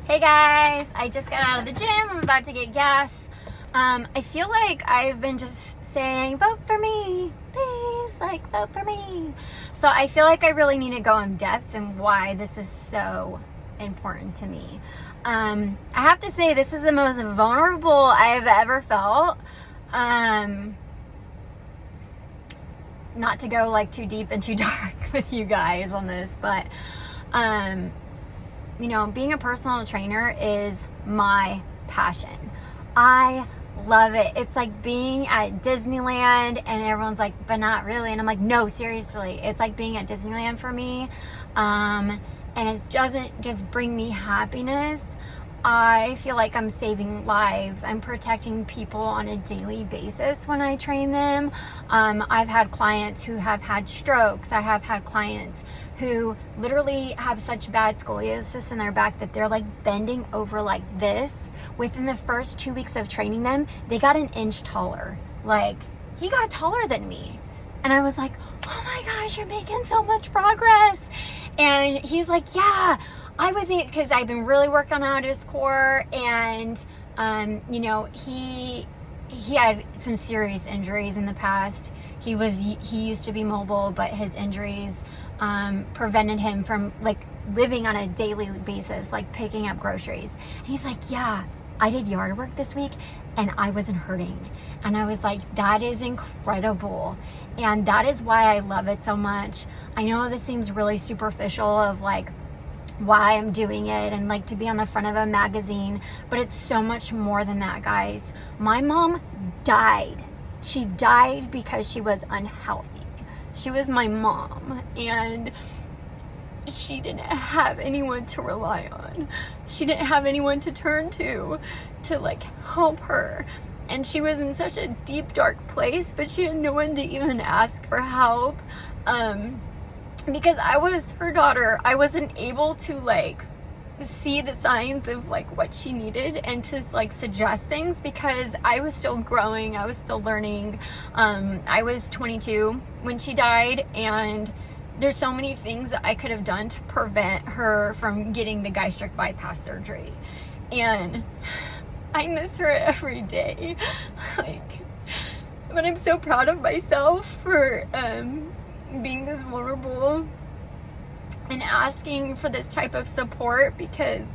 Hey guys, I just got out of the gym. I'm about to get gas. I feel like I've been just saying, vote for me, please, like vote for me. So I feel like I really need to go in depth and why this is so important to me. I have to say this is the most vulnerable I've ever felt. Not to go like too deep and too dark with you guys on this, but you know, being a personal trainer is my passion. I love it. It's like being at Disneyland and everyone's like, but not really. And I'm like, no, seriously. It's like being at Disneyland for me. And it doesn't just bring me happiness. I feel like I'm saving lives. I'm protecting people on a daily basis when I train them. I've had clients who have had strokes. I have had clients who literally have such bad scoliosis in their back that they're like bending over like this. Within the first 2 weeks of training them, they got an inch taller. Like, he got taller than me. And I was like, oh my gosh, you're making so much progress. And he's like, yeah, I was, because I've been really working on his core, and you know, he had some serious injuries in the past. He used to be mobile, but his injuries prevented him from like living on a daily basis, like picking up groceries. And he's like, yeah, I did yard work this week and I wasn't hurting. And I was like, that is incredible. And that is why I love it so much. I know this seems really superficial of like why I'm doing it and like to be on the front of a magazine, but it's so much more than that, guys. My mom died. She died because she was unhealthy. She was my mom, and she didn't have anyone to rely on. She didn't have anyone to turn to like help her. And she was in such a deep, dark place, but she had no one to even ask for help. Because I was her daughter, I wasn't able to like see the signs of like what she needed and to like suggest things because I was still growing, I was still learning. I was 22 when she died, and there's so many things that I could have done to prevent her from getting the gastric bypass surgery. And I miss her every day. Like, but I'm so proud of myself for being this vulnerable and asking for this type of support, because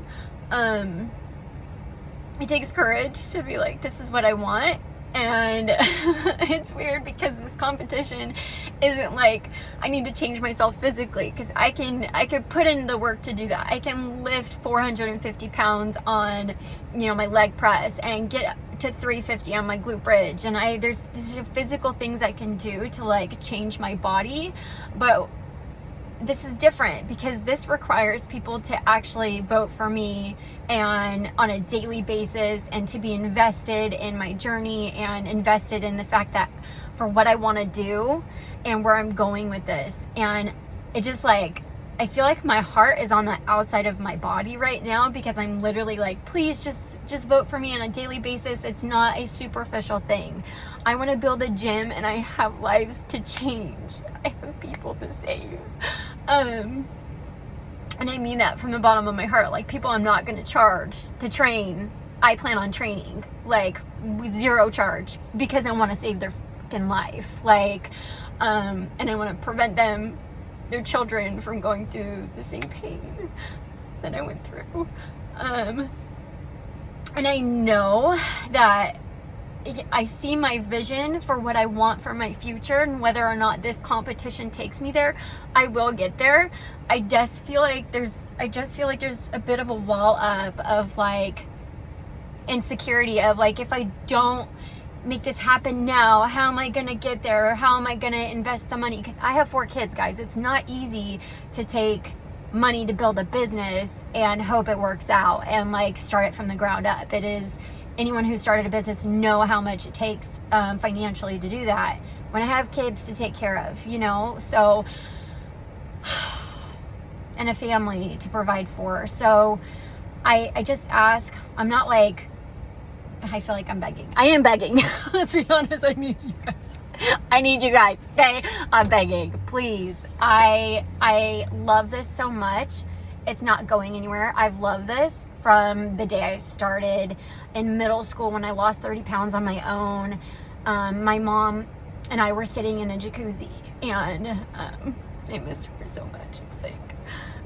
it takes courage to be like, this is what I want. And it's weird because this competition isn't like I need to change myself physically, because I could put in the work to do that. I can lift 450 pounds on, you know, my leg press and get to 350 on my glute bridge, and there's physical things I can do to like change my body. But this is different because this requires people to actually vote for me and on a daily basis, and to be invested in my journey and invested in the fact that for what I want to do and where I'm going with this. And it just like, I feel like my heart is on the outside of my body right now, because I'm literally like, please just vote for me on a daily basis. It's not a superficial thing. I want to build a gym, and I have lives to change. I have people to save. And I mean that from the bottom of my heart. Like, people I'm not going to charge to train, I plan on training, like, with zero charge, because I want to save their fucking life. Like, and I want to prevent them, their children, from going through the same pain that I went through. And I know that I see my vision for what I want for my future, and whether or not this competition takes me there, I will get there. I just feel like there's a bit of a wall up of like insecurity of like, if I don't make this happen now, how am I gonna get there? Or how am I gonna invest the money? Because I have 4 kids, guys. It's not easy to take money to build a business and hope it works out and like start it from the ground up. It is, anyone who started a business know how much it takes financially to do that. When I have kids to take care of, you know, so, and a family to provide for. So I just ask, I'm not like, I feel like I'm begging. I am begging. Let's be honest. I need you guys. Okay? I'm begging. Please. I love this so much. It's not going anywhere. I've loved this from the day I started. In middle school, when I lost 30 pounds on my own, my mom and I were sitting in a jacuzzi, and I miss her so much. It's like,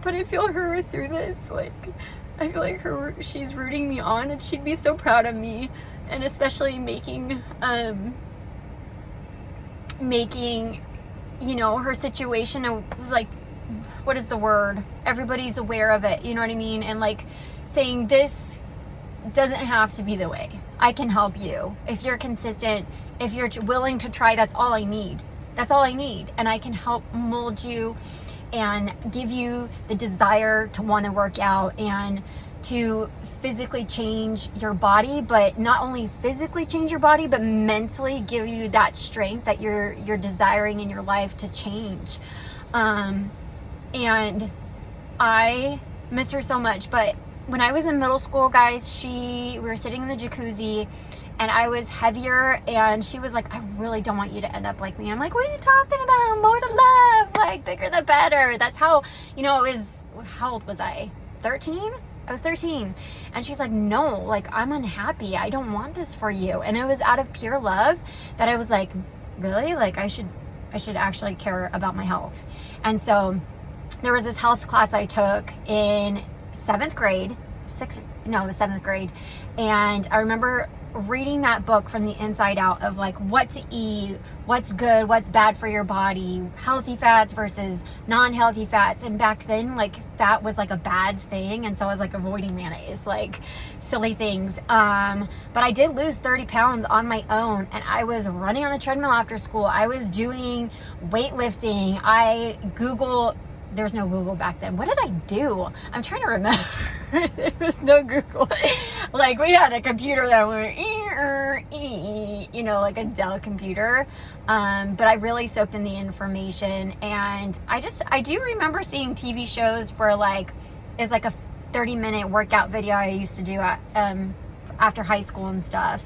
but I feel her through this. Like, I feel like she's rooting me on, and she'd be so proud of me, and especially making, you know, her situation, like, what is the word? Everybody's aware of it, you know what I mean? And like saying, this doesn't have to be the way. I can help you. If you're consistent, if you're willing to try, that's all I need. That's all I need. And I can help mold you and give you the desire to want to work out and to physically change your body, but not only physically change your body, but mentally give you that strength that you're desiring in your life to change. And I miss her so much. But when I was in middle school, guys, we were sitting in the jacuzzi, and I was heavier, and she was like, I really don't want you to end up like me. I'm like, what are you talking about? More to love, like bigger the better. That's how, you know, it was, how old was I? 13? I was 13. And she's like, no, like, I'm unhappy. I don't want this for you. And it was out of pure love that I was like, really? Like, I should actually care about my health. And so there was this health class I took in 7th grade. It was 7th grade. And I remember reading that book from the inside out of like what to eat, what's good, what's bad for your body, healthy fats versus non-healthy fats. And back then, like, fat was like a bad thing, and so I was like avoiding mayonnaise, like silly things. But I did lose 30 pounds on my own, and I was running on the treadmill after school. I was doing weightlifting. There was no Google back then. What did I do? I'm trying to remember. There was no Google. Like, we had a computer that went, you know, like a Dell computer. But I really soaked in the information. And I do remember seeing TV shows where, like, it's like a 30-minute workout video I used to do after high school and stuff.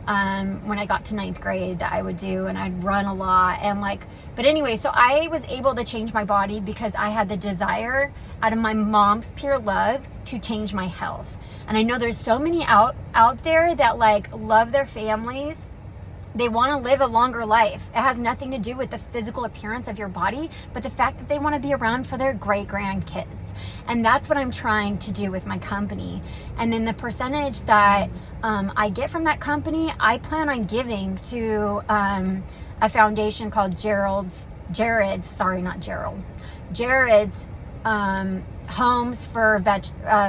When I got to 9th grade, that I would do, and I'd run a lot, and like, but anyway, so I was able to change my body because I had the desire out of my mom's pure love to change my health. And I know there's so many out there that like love their families. They want to live a longer life. It has nothing to do with the physical appearance of your body, but the fact that they want to be around for their great-grandkids. And that's what I'm trying to do with my company. And then the percentage that I get from that company, I plan on giving to a foundation called Jared's Homes for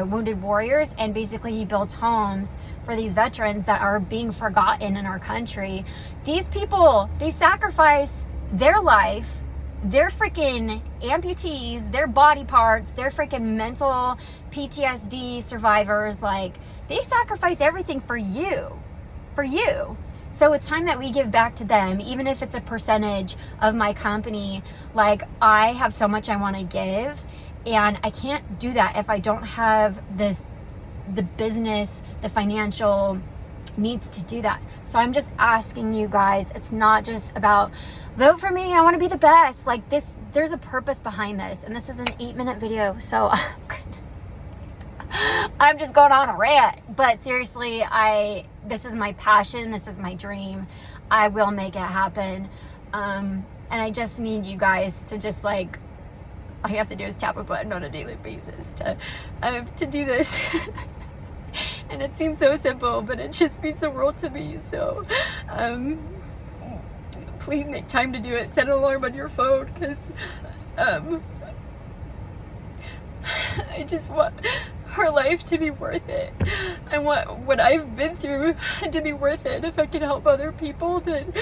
Wounded Warriors. And basically he builds homes for these veterans that are being forgotten in our country. These people, they sacrifice their life, their freaking amputees, their body parts, their freaking mental PTSD survivors. Like, they sacrifice everything for you. So it's time that we give back to them, even if it's a percentage of my company. Like, I have so much I want to give, and I can't do that if I don't have the business, the financial needs to do that. So I'm just asking you guys, it's not just about vote for me, I want to be the best. Like, this, there's a purpose behind this, and this is an 8-minute video, so I'm just going on a rant. But seriously, this is my passion, this is my dream. I will make it happen. And I just need you guys to just, like, all you have to do is tap a button on a daily basis to do this. And it seems so simple, but it just means the world to me. So please make time to do it. Set an alarm on your phone, because I just want her life to be worth it. I want what I've been through to be worth it. If I can help other people, then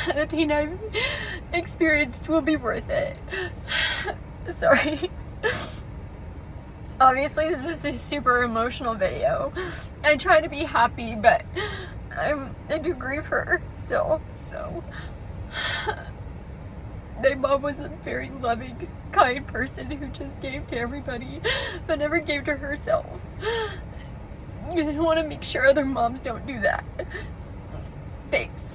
the pain I've experienced will be worth it. Sorry. Obviously, this is a super emotional video. I try to be happy, but I do grieve her still. So, my mom was a very loving, kind person who just gave to everybody, but never gave to herself. And I want to make sure other moms don't do that. Thanks.